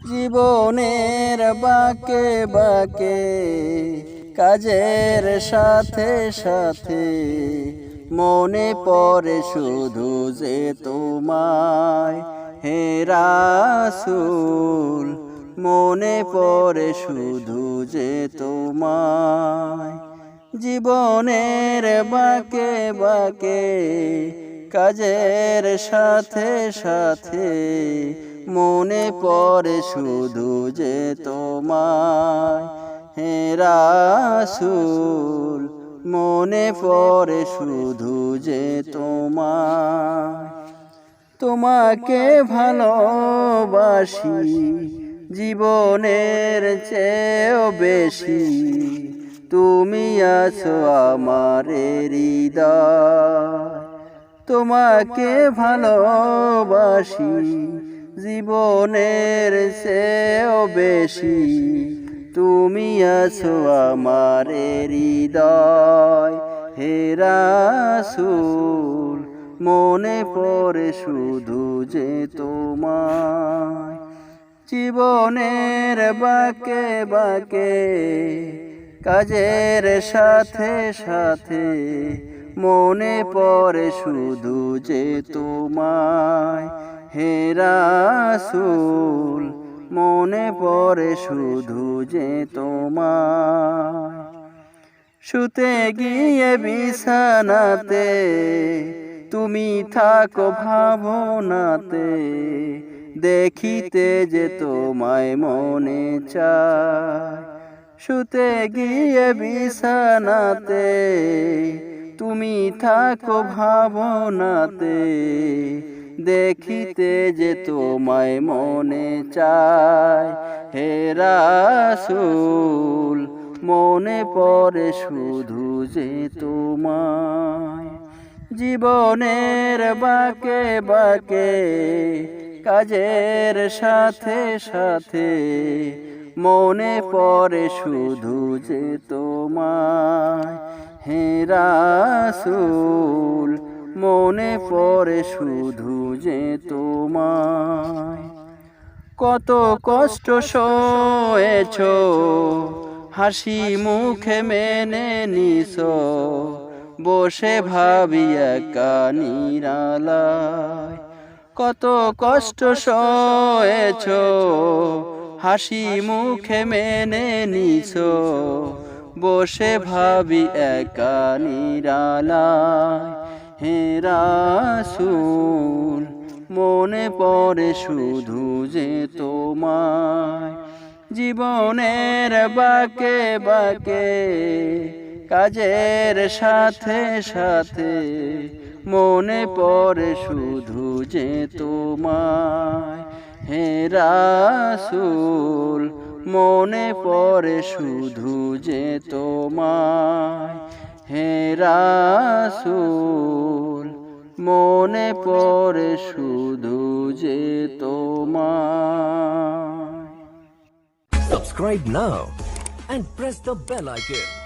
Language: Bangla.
জীবনের বাঁকে বাঁকে কাজের সাথে সাথে মনে পড়ে শুধু যে তোমায়, হে রাসূল মনে পড়ে শুধু যে তোমায়। জীবনের বাঁকে বাঁকে কাজের সাথে সাথে মনে পড়ে শুধু যে তোমায়, হে রাসূল মনে পড়ে শুধু যে তোমায়। তোমাকে ভালোবাসি জীবনের চেয়েও বেশি, তুমি আছো আমার হৃদয়। তোমাকে ভালোবাসি জীবনের চেয়েও বেশি, তুমি আছো আমার হৃদয়। হে রাসূল মনে পড়ে শুধু যে তোমায়। জীবনের বাঁকে বাঁকে কাজের সাথে সাথে মনে পড়ে শুধু যে তোমায়, হে রাসূল মনে পড়ে শুধু যে তোমায়। শুতে গিয়ে বিছানাতে তুমি থাকো ভাবনাতে, দেখিতে যে তোমায় মনে চায়। শুতে গিয়ে বিছানাতে তুমি থাকো ভাবনাতে, দেখিতে যে তোমায় মনে চায়। হে রাসূল মনে পড়ে শুধু যে তোমায়। জীবনের বাঁকে বাঁকে কাজের সাথে সাথে মনে পড়ে শুধু যে তোমায়, হে রাসূল মনে পড়ে শুধু যে তোমায়। কত কষ্ট সয়েছো হাসি মুখে মেনে নিছো, বসে ভাবি একা নিরালায়। কত কষ্ট সয়েছো হাসি মুখে মেনে নিছো, বসে ভাবি একা নিরালায়। হে রাসূল মনে পড়ে শুধু যে তোমায়। জীবনের বাঁকে বাঁকে কাজের সাথে সাথে মনে পড়ে শুধু যে তোমায়, হে রাসূল মনে পড়ে শুধু যে তোমায়। হে রাসূল মনে পড়ে শুধু যে তোমায়। Subscribe now and press the bell icon.